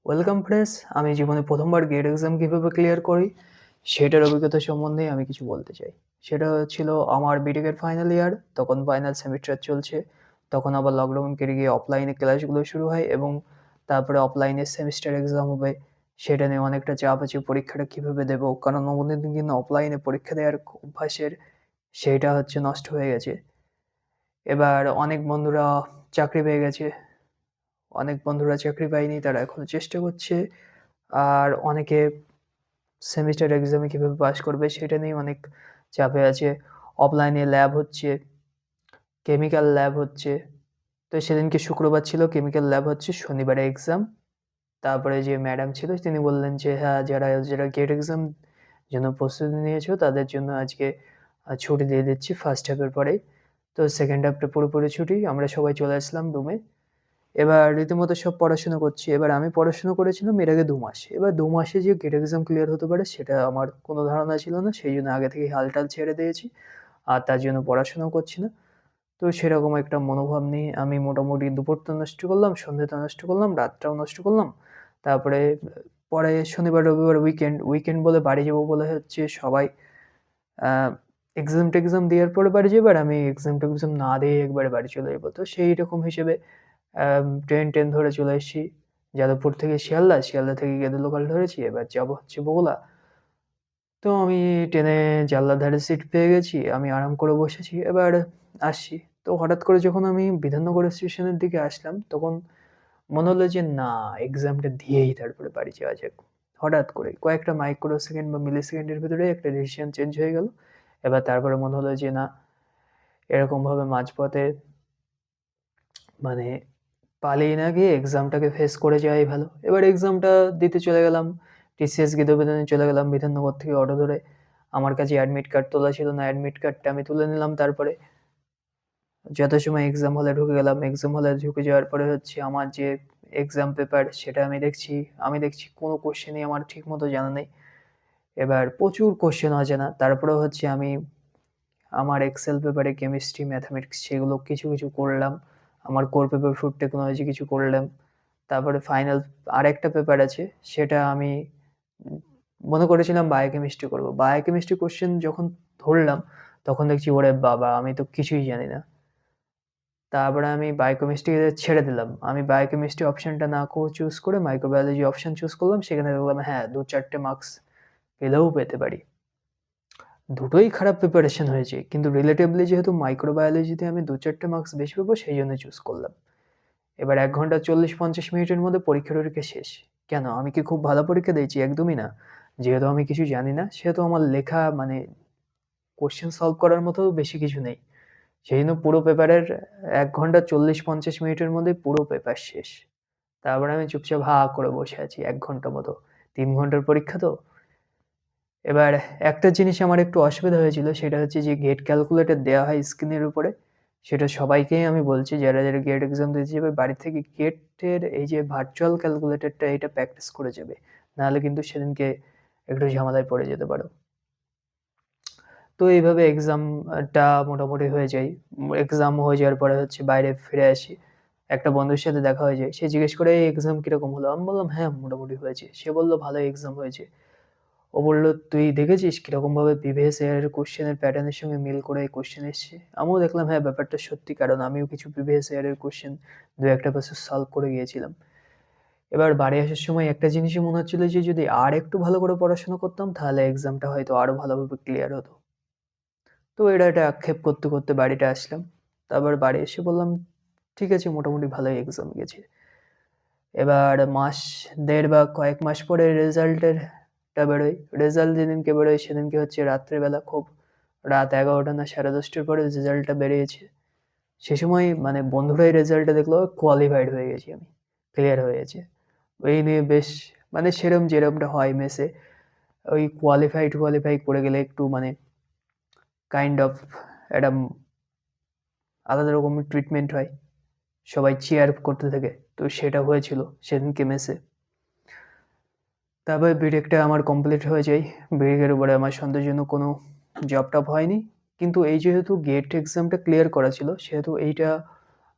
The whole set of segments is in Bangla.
ওয়েলকাম ফ্রেন্ডস, আমি জীবনে প্রথমবার গেট এক্সাম কীভাবে ক্লিয়ার করি সেটার অভিজ্ঞতা সম্বন্ধে আমি কিছু বলতে চাই। সেটা ছিল আমার বিটেকের ফাইনাল ইয়ার, তখন ফাইনাল সেমিস্টার চলছে। তখন আবার লকডাউন কেটে গিয়ে অফলাইনে ক্লাসগুলো শুরু হয় এবং তারপরে অফলাইনে সেমিস্টার এক্সাম হবে। সেটা নিয়ে অনেকটা চাপ আছে, পরীক্ষাটা কীভাবে দেবো, কারণ আমাদের কিন্তু অফলাইনে পরীক্ষা দেওয়ার অভ্যাসের সেইটা হচ্ছে নষ্ট হয়ে গেছে। এবার অনেক বন্ধুরা চাকরি পেয়ে গেছে, অনেক বন্ধুরা চাকরি পায়নি, তারা এখনও চেষ্টা করছে। আর অনেকে সেমিস্টার এক্সামে কীভাবে পাস করবে সেটা নিয়ে অনেক চাপে আছে। অফলাইনে ল্যাব হচ্ছে, কেমিক্যাল ল্যাব হচ্ছে। তো সেদিনকে শুক্রবার ছিল, কেমিক্যাল ল্যাব হচ্ছে, শনিবারে এক্সাম। তারপরে যে ম্যাডাম ছিল তিনি বললেন যে হ্যাঁ, যারা গেট এক্সাম জন্য প্রস্তুতি নিয়েছো তাদের জন্য আজকে ছুটি দিয়ে দিচ্ছি ফার্স্ট হাফের পরেই। তো সেকেন্ড হাফটা পুরোপুরি ছুটি। আমরা সবাই চলে আসলাম রুমে। এবার রীতিমতো সব পড়াশোনা করছি। এবার আমি পড়াশোনা করেছিলাম এর আগে ২ মাস। এবার ২ মাসে যে গেট এক্সাম ক্লিয়ার হতে পারে সেটা আমার কোনো ধারণা ছিল না। সেইজন্য আগে থেকেই হাল-টাল ছেড়ে দিয়েছি। আর তার জন্য পড়াশোনাও করছি না। তো সেরকম একটা মনোভাব নিয়ে আমি মোটামুটি দুপুরটা নষ্ট করলাম, সন্ধ্যাটা নষ্ট করলাম, রাতটাও নষ্ট করলাম। তারপরে পরে শনিবার, রবিবার উইকেন্ড বলে বাড়ি যাবো বলে হচ্ছে সবাই আ এক্সাম-টেক্সাম দেওয়ার পরে বাড়ি যাবে, আর আমি এক্সাম-টেক্সাম না দিয়ে একবারে বাড়ি চলে যাবো। তো সেইরকম হিসেবে ট্রেন ধরে চলে এসেছি যাদবপুর থেকে শিয়ালদা, শিয়ালদা থেকে গেদে লোকাল ধরেছি। এবার যাবো হচ্ছে বগুড়া। তো আমি ট্রেনে জানলার ধারে সিট পেয়ে গেছি। আমি আরাম করে বসেছি। এবার আসছি। তো হঠাৎ করে যখন আমি বিধাননগর স্টেশনের দিকে আসলাম, তখন মনে হলো যে না, এক্সামটা দিয়েই তারপরে বাড়ি যাওয়া যাক। হঠাৎ করে কয়েকটা মাইক্রো সেকেন্ড বা মিলি সেকেন্ডের ভেতরে একটা ডিসিশন চেঞ্জ হয়ে গেল। এবার তারপরে মনে হলো যে না, এরকমভাবে মাঝপথে মানে পালিয়ে না গিয়ে এক্সামটাকে ফেস করে যাওয়াই ভালো। এবার এক্সামটা দিতে চলে গেলাম। টিসিএস গীতবিতানে চলে গেলাম বিধাননগর থেকে অটো ধরে। আমার কাছে অ্যাডমিট কার্ড তোলা ছিল না। অ্যাডমিট কার্ডটা আমি তুলে নিলাম তারপরে। যথাসময়ে এক্সাম হলে ঢুকে গেলাম। এক্সাম হলে ঢুকে যাওয়ার পরে হচ্ছে আমার যে এক্সাম পেপার সেটা আমি দেখছি কোনো কোয়েশ্চেনই আমার ঠিকমতো জানা নেই। এবার প্রচুর কোয়েশ্চেন অজানা। তারপরেও হচ্ছে আমি আমার এক্সেল পেপারে কেমিস্ট্রি, ম্যাথমেটিক্স সেগুলো কিছু করলাম। আমার কোর পেপার ফুড টেকনোলজি কিছু করলাম। তারপরে ফাইনাল আরেকটা পেপার আছে, সেটা আমি উম মনে করেছিলাম বায়োকেমিস্ট্রি করব। বায়োকেমিস্ট্রি কোয়েশ্চেন যখন ধরলাম, তখন দেখছি ওরে বাবা! আমি তো কিছুই জানি না। তারপরে আমি বায়োকেমিস্ট্রি ছেড়ে দিলাম। আমি বায়োকেমিস্ট্রি অপশনটা না চুজ করে মাইক্রোবায়োলজি অপশন চুজ করলাম। সেখানে দেখলাম হ্যাঁ, ২-৪ টে মার্কস পেলেও পেতে পারি। দুটোই খারাপ প্রিপারেশন হয়েছে। কিন্তু রিলেটিভলি যেহেতু মাইক্রোবায়োলজিতে আমি ২-৪ টে মার্কস বেশি পাবো সেইজন্য চুজ করলাম। এবার ১ ঘন্টা ৪০-৫০ মিনিটের মধ্যে পরীক্ষা-টরীক্ষা শেষ। কেন? আমি কি খুব ভালো পরীক্ষা দিয়েছি? একদমই না। যেহেতু আমি কিছু জানি না, সেহেতু আমার লেখা মানে কোয়েশ্চেন সলভ করার মতো বেশি কিছু নেই। সেইজন্য পুরো পেপারের ১ ঘন্টা ৪০-৫০ মিনিটের মধ্যেই পুরো পেপার শেষ। তারপরে আমি চুপচাপ হা করে বসে আছি ১ ঘন্টা মতো। ৩ ঘন্টার পরীক্ষা তো। এবার একটা জিনিস আমার একটু অসুবিধা হয়েছিল, সেটা হচ্ছে যে গেট ক্যালকুলেটর দেয়া হয় স্ক্রিনের উপরে। সেটা সবাইকেই আমি বলছি, যারা গেট এক্সাম দিতে যাবে বাড়ি থেকে গেটের এই যে ভার্চুয়াল ক্যালকুলেটরটা এটা প্র্যাকটিস করে যাবে। নাহলে কিন্তু সেদিনকে একটু ঝামেলায় পড়ে যেতে পারো। তো এইভাবে এক্সামটা মোটামুটি হয়ে যায়। এক্সাম হয়ে যাওয়ার পরে হচ্ছে বাইরে ফিরে আসি। একটা বন্ধুর সাথে দেখা হয়ে যায়। সে জিজ্ঞেস করে, "এই এক্সাম কিরকম হলো?" আমি বললাম, "হ্যাঁ, মোটামুটি হয়েছে।" সে বলল, "ভালোই এক্সাম হয়েছে।" ও বলল, "তুই দেখেছিস কিরকমভাবে প্রিভিয়াস ইয়ারের কোয়েশ্চেনের প্যাটার্নের সঙ্গে মিল করে কোয়েশ্চেন এসছে?" আমিও দেখলাম হ্যাঁ, ব্যাপারটা সত্যি, কারণ আমিও কিছু প্রিভিয়াস ইয়ারের কোয়েশ্চেন ২-১ টা প্যাসেজ সলভ করে গিয়েছিলাম। এবার বাড়ি আসার সময় একটা জিনিসই মনে হচ্ছিল যে যদি আরেকটু ভালো করে পড়াশোনা করতাম তাহলে এক্সামটা হয়তো আরো ভালোভাবে ক্লিয়ার হতো। তো এটা আক্ষেপ করতে বাড়িতে আসলাম। তারপর বাড়ি এসে বললাম, "ঠিক আছে, মোটামুটি ভালোই এক্সাম গেছে।" এবার মাস ১.৫ বা কয়েক মাস পরে রেজাল্টটা বেরোয়। রেজাল্ট যেদিনকে বেরোয় সেদিনকে হচ্ছে রাত্রেবেলা খুব রাত ১১টা না ১০:৩০টার পরে রেজাল্টটা বেরিয়েছে। সে সময় মানে বন্ধুরাই রেজাল্টটা দেখলো, কোয়ালিফাইড হয়ে গেছি আমি। ক্লিয়ার হয়ে গেছে। ওই নিয়ে বেশ মানে যেরমটা হয় মেসে, ওই কোয়ালিফাই করে গেলে একটু মানে কাইন্ড অফ একটা আলাদা রকমের ট্রিটমেন্ট হয়। সবাই চিয়ার করতে থাকে। তো সেটা হয়েছিল সেদিনকে মেসে। তারপরে বিটেকটা আমার কমপ্লিট হয়ে যায়। বিটেকের উপরে আমার সন্দেহজনক কোনো জব-টব হয়নি। কিন্তু এই যেহেতু গেট এক্সামটা ক্লিয়ার করা ছিল, সেহেতু এইটা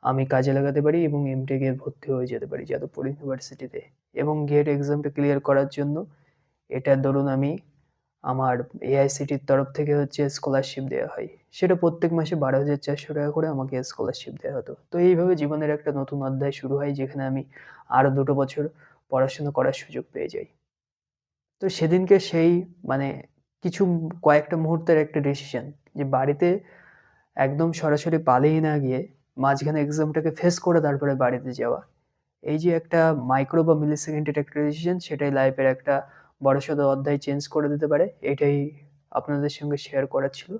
আমি কাজে লাগাতে পারি এবং এমটেকে ভর্তি হয়ে যেতে পারি যাদবপুর ইউনিভার্সিটিতে। এবং গেট এক্সামটা ক্লিয়ার করার জন্য এটা ধরুন আমি আমার এআইসিটির তরফ থেকে হচ্ছে স্কলারশিপ দেওয়া হয়। সেটা প্রত্যেক মাসে ১২,৪০০ টাকা করে আমাকে স্কলারশিপ দেওয়া হতো। তো এইভাবে জীবনের একটা নতুন অধ্যায় শুরু হয় যেখানে আমি আরও ২ টো বছর পড়াশোনা করার সুযোগ পেয়ে যাই। তো সেদিনকে সেই মানে কিছু কয়েকটা মুহূর্তের একটা ডিসিশন যে বাড়িতে একদম সরাসরি পালিয়ে না গিয়ে মাঝখানে এক্সামটাকে ফেস করে তারপরে বাড়িতে যাওয়া। এই যে একটা মাইক্রো বা মিলিসেকেন্ডের একটা ডিসিশন সেটাই লাইফের একটা বড়সড় অধ্যায় চেঞ্জ করে দিতে পারে। এটাই আপনাদের সঙ্গে শেয়ার করার ছিল।